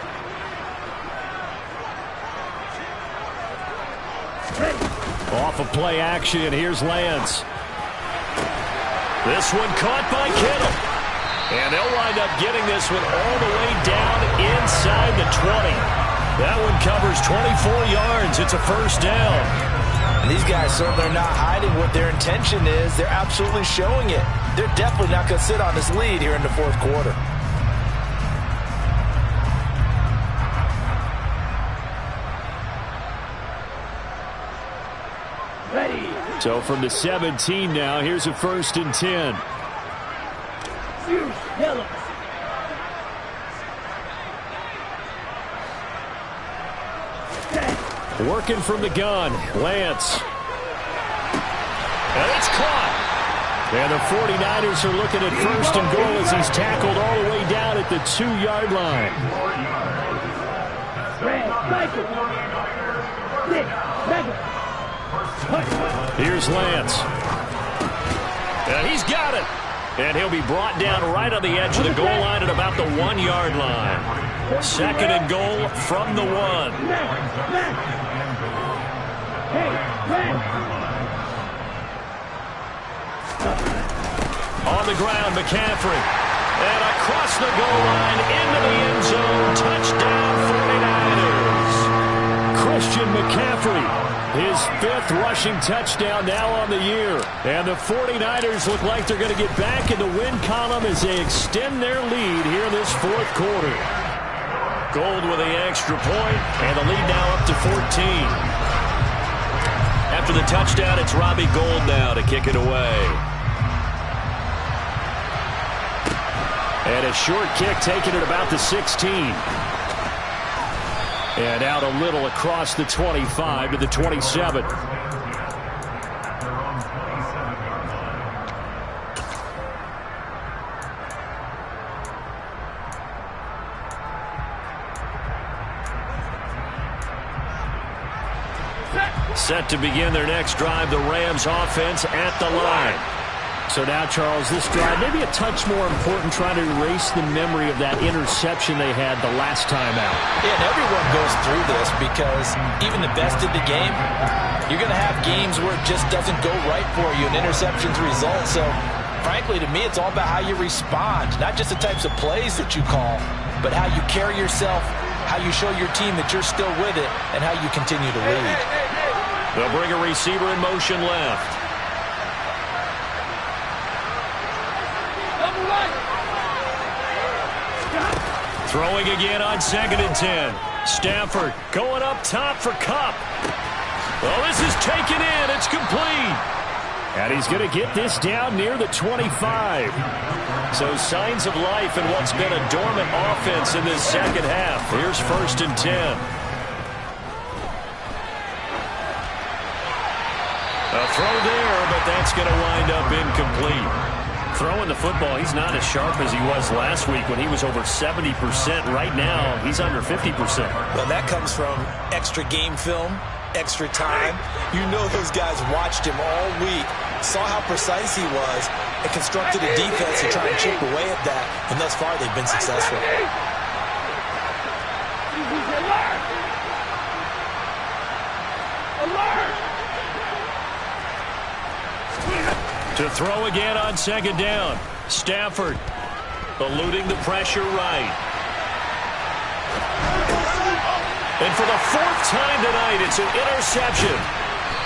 Off of play action, here's Lance. This one caught by Kittle. And they'll wind up getting this one all the way down inside the 20. That one covers 24 yards. It's a first down. And these guys certainly are not hiding what their intention is. They're absolutely showing it. They're definitely not going to sit on this lead here in the fourth quarter. Ready. So from the 17 now, here's a 1st and 10. Yellow. Working from the gun, Lance. And it's caught. And the 49ers are looking at 1st and goal as he's tackled all the way down at the 2-yard line. Here's Lance. And he's got it. And he'll be brought down right on the edge of the goal line at about the 1-yard line. 2nd and goal from the 1. On the ground, McCaffrey. And across the goal line into the end zone. Touchdown, 49ers. Christian McCaffrey. His 5th rushing touchdown now on the year. And the 49ers look like they're going to get back in the win column as they extend their lead here in this 4th quarter. Gold with the extra point, and the lead now up to 14. After the touchdown, it's Robbie Gould now to kick it away. And a short kick taken at about the 16. And out a little across the 25 to the 27. Set to begin their next drive, the Rams offense at the line. So now, Charles, this drive maybe a touch more important, trying to erase the memory of that interception they had the last time out. Yeah, and everyone goes through this because even the best in the game, you're going to have games where it just doesn't go right for you, and interceptions result. So, frankly, to me, it's all about how you respond, not just the types of plays that you call, but how you carry yourself, how you show your team that you're still with it, and how you continue to lead. They'll bring a receiver in motion left. Throwing again on 2nd and 10. Stafford going up top for Kupp. Well, this is taken in. It's complete. And he's going to get this down near the 25. So signs of life in what's been a dormant offense in this second half. Here's 1st and 10. A throw there, but that's going to wind up incomplete. Throwing the football, he's not as sharp as he was last week when he was over 70%. Right now, he's under 50%. Well, that comes from extra game film, extra time. You know those guys watched him all week, saw how precise he was, and constructed a defense to try and chip away at that. And thus far, they've been successful. To throw again on 2nd down. Stafford eluding the pressure right. And for the 4th time tonight, it's an interception.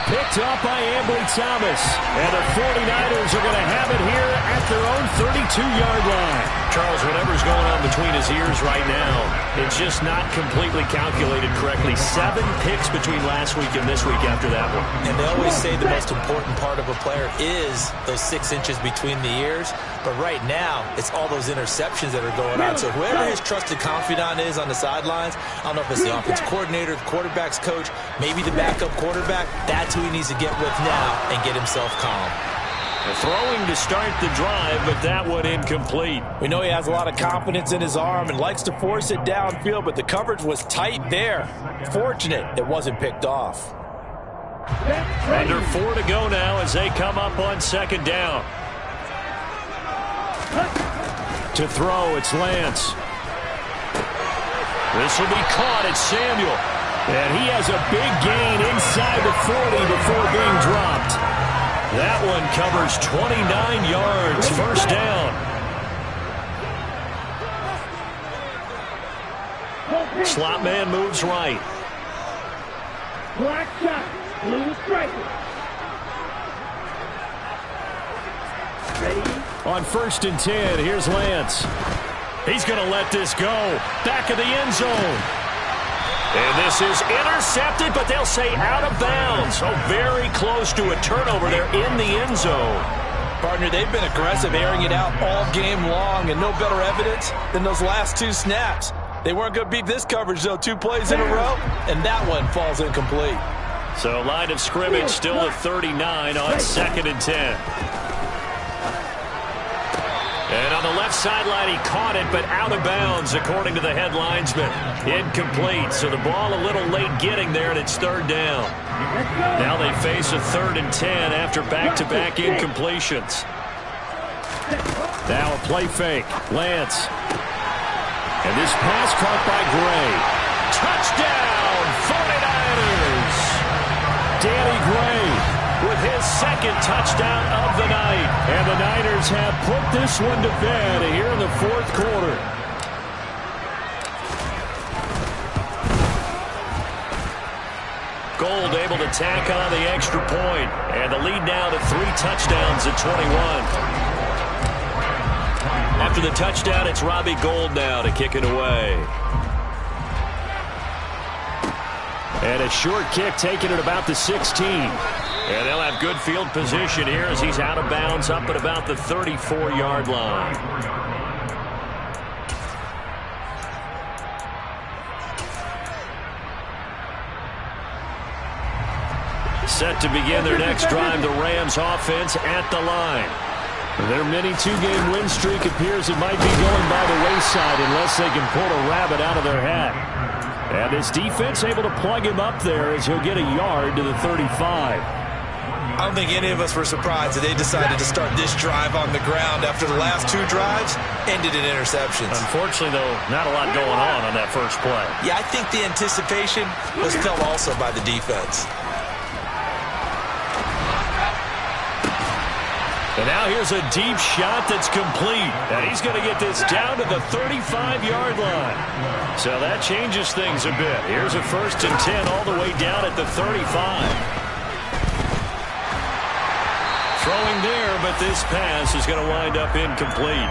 Picked up by Ambry Thomas. And the 49ers are going to have it here at their own 32-yard line. Charles, whatever's going on between his ears right now, it's just not completely calculated correctly. 7 picks between last week and this week after that one. And they always say the most important part of a player is those 6 inches between the ears. But right now, it's all those interceptions that are going on. So whoever his trusted confidant is on the sidelines, I don't know if it's the offense coordinator, the quarterback's coach, maybe the backup quarterback, that's who he needs to get with now and get himself calm. Throwing to start the drive, but that one incomplete. We know he has a lot of confidence in his arm and likes to force it downfield, but the coverage was tight there. Fortunate it wasn't picked off. Under 4 to go now as they come up on 2nd down. To throw, it's Lance. This will be caught. It's Samuel. And he has a big gain inside the 40 before being dropped. That one covers 29 yards, first down. Slot man moves right. Black shot, blue striker. Ready? On 1st and 10, here's Lance. He's going to let this go. Back of the end zone. And this is intercepted, but they'll say out of bounds. So very close to a turnover there in the end zone. Partner, they've been aggressive, airing it out all game long, and no better evidence than those last 2 snaps. They weren't going to beat this coverage, though. 2 plays in a row, and that one falls incomplete. So line of scrimmage still at 39 on 2nd and 10. And on the left sideline, he caught it, but out of bounds, according to the head linesman. Incomplete, so the ball a little late getting there, and it's 3rd down. Now they face a 3rd and 10 after back-to-back incompletions. Now a play fake. Lance. And this pass caught by Gray. Touchdown, 49ers! Danny Gray with his 2nd touchdown of the night. And the Niners have put this one to bed here in the 4th quarter. Gold able to tack on the extra point. And the lead now to 3 touchdowns at 21. After the touchdown, it's Robbie Gould now to kick it away. And a short kick taken at about the 16. And they'll have good field position here as he's out of bounds up at about the 34-yard line. Set to begin their next drive, the Rams offense at the line. Their mini 2-game win streak appears it might be going by the wayside unless they can pull a rabbit out of their hat. And this defense able to plug him up there as he'll get a yard to the 35. I don't think any of us were surprised that they decided to start this drive on the ground after the last 2 drives ended in interceptions. Unfortunately, though, not a lot going on that first play. Yeah, I think the anticipation was felt also by the defense. And now here's a deep shot that's complete. And he's going to get this down to the 35-yard line. So that changes things a bit. Here's a 1st and 10 all the way down at the 35. Throwing there, but this pass is going to wind up incomplete.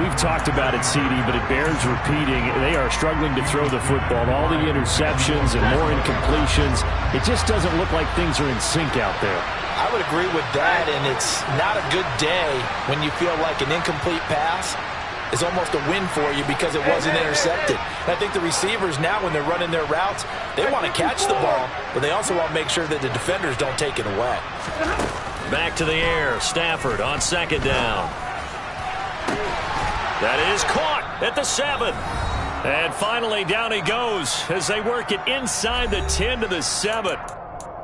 We've talked about it, CD, but it bears repeating. They are struggling to throw the football. All the interceptions and more incompletions. It just doesn't look like things are in sync out there. I would agree with that, and it's not a good day when you feel like an incomplete pass is almost a win for you because it wasn't intercepted. And I think the receivers now, when they're running their routes, they want to catch the ball, but they also want to make sure that the defenders don't take it away. Back to the air. Stafford on 2nd down. That is caught at the 7. And finally down he goes as they work it inside the 10 to the 7.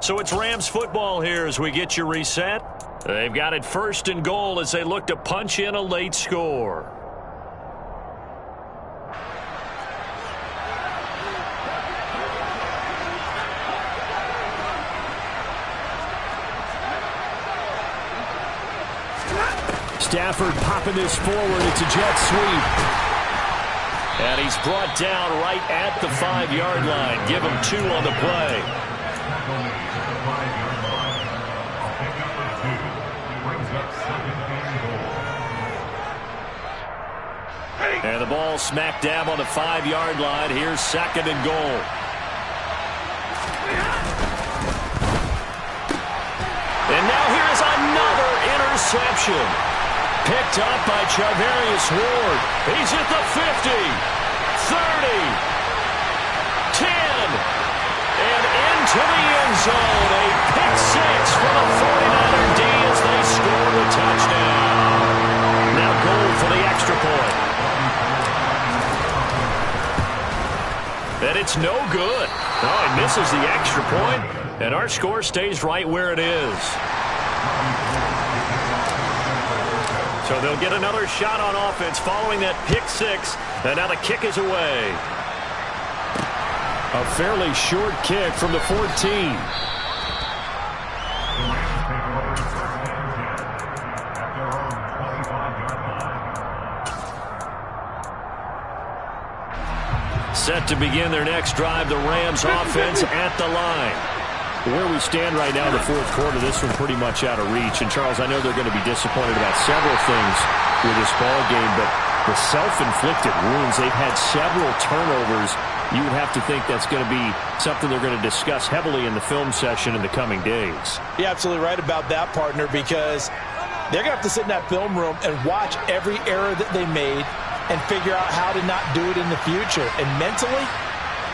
So it's Rams football here as we get you reset. They've got it 1st and goal as they look to punch in a late score. Stafford popping this forward. It's a jet sweep. And he's brought down right at the 5-yard line. Give him 2 on the play. And the ball smack dab on the 5-yard line. Here's 2nd and goal. And now here is another interception. Picked up by Charvarius Ward. He's at the 50, 30, 10, and into the end zone. A pick 6 for the 49er D as they score the touchdown. Now goal for the extra point. And it's no good. Oh, he misses the extra point, and our score stays right where it is. So they'll get another shot on offense following that pick 6, and now the kick is away. A fairly short kick from the 14. Set to begin their next drive, the Rams offense at the line. Where we stand right now in the fourth quarter, this one pretty much out of reach. And, Charles, I know they're going to be disappointed about several things with this ball game, but the self-inflicted wounds, they've had several turnovers. You would have to think that's going to be something they're going to discuss heavily in the film session in the coming days. You're absolutely right about that, partner, because they're going to have to sit in that film room and watch every error that they made and figure out how to not do it in the future. And mentally,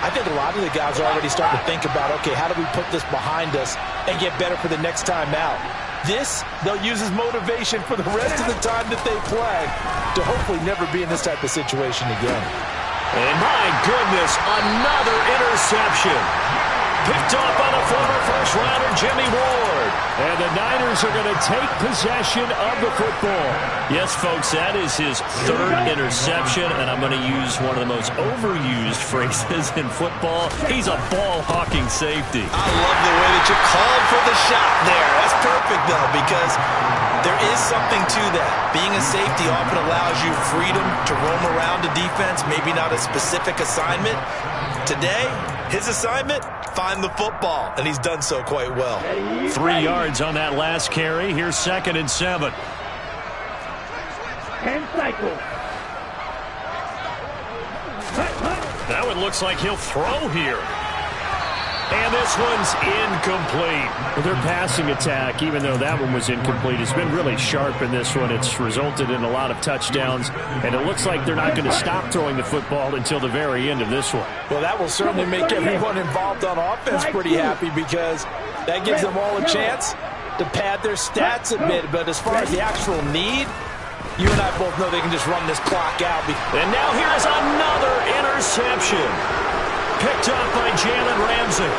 I think a lot of the guys are already starting to think about, okay, how do we put this behind us and get better for the next time out? This, they'll use as motivation for the rest of the time that they play to hopefully never be in this type of situation again. And my goodness, another interception. Picked up by the former first-rounder Jimmy Ward. And the Niners are going to take possession of the football. Yes, folks, that is his third interception, and I'm going to use one of the most overused phrases in football. He's a ball-hawking safety. I love the way that you called for the shot there. That's perfect, though, because there is something to that. Being a safety often allows you freedom to roam around the defense, maybe not a specific assignment. Today, his assignment, find the football, and he's done so quite well. 3 yards on that last carry. Here's 2nd and 7. And cycle. That one looks like he'll throw here. And this one's incomplete. Their passing attack, even though that one was incomplete, has been really sharp in this one. It's resulted in a lot of touchdowns, and it looks like they're not going to stop throwing the football until the very end of this one. Well, that will certainly make everyone involved on offense pretty happy because that gives them all a chance to pad their stats a bit. But as far as the actual need, you and I both know they can just run this clock out. And now here's another interception. Picked up by Jalen Ramsey.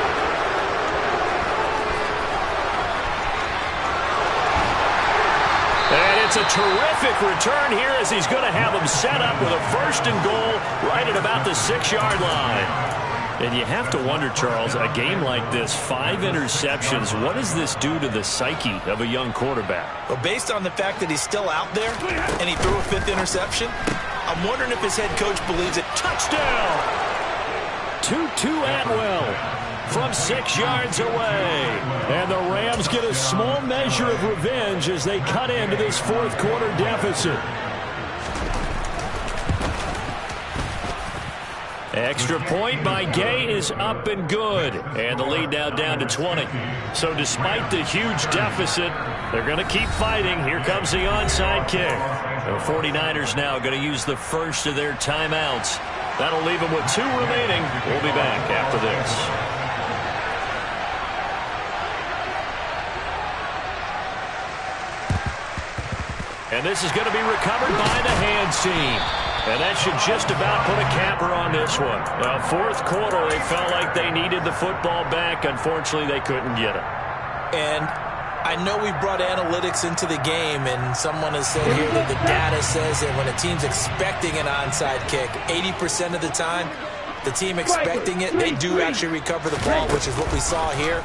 And it's a terrific return here as he's going to have them set up with a 1st and goal right at about the 6-yard line. And you have to wonder, Charles, a game like this, 5 interceptions, what does this do to the psyche of a young quarterback? Well, based on the fact that he's still out there and he threw a 5th interception, I'm wondering if his head coach believes it. Touchdown! Tutu Atwell from 6 yards away. And the Rams get a small measure of revenge as they cut into this fourth quarter deficit. Extra point by Gay is up and good. And the lead now down to 20. So despite the huge deficit, they're going to keep fighting. Here comes the onside kick. The 49ers now going to use the first of their timeouts. That'll leave them with 2 remaining. We'll be back after this. And this is going to be recovered by the hands team. And that should just about put a capper on this one. Well, fourth quarter, they felt like they needed the football back. Unfortunately, they couldn't get it. And I know we brought analytics into the game, and someone has said here that the data says that when a team's expecting an onside kick, 80% of the time, the team expecting it, they do actually recover the ball, which is what we saw here.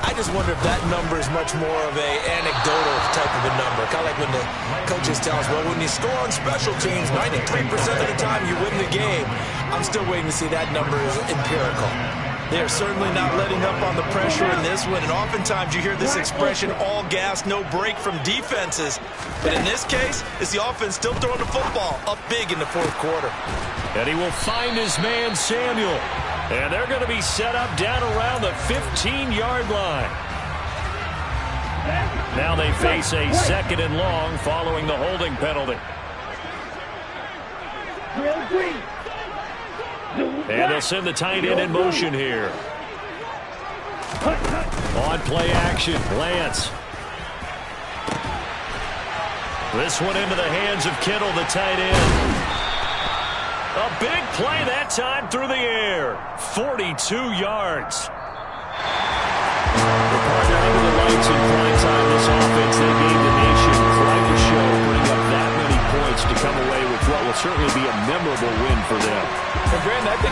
I just wonder if that number is much more of an anecdotal type of a number. Kind of like when the coaches tell us, well, when you score on special teams, 93% of the time you win the game. I'm still waiting to see that number is empirical. They are certainly not letting up on the pressure in this one, and oftentimes you hear this expression, all gas, no break from defenses. But in this case, it's the offense still throwing the football up big in the fourth quarter. And he will find his man, Samuel. And they're going to be set up down around the 15-yard line. Now they face a 2nd and long following the holding penalty. And they'll send the tight end in motion here. On play action, Lance. This one into the hands of Kittle, the tight end. A big play that time through the air. 42 yards. The partner under the lights in prime time. This offense, they gave the nation quite a show, putting up that many points to come away with what will certainly be a memorable win for them. And Brandon, I think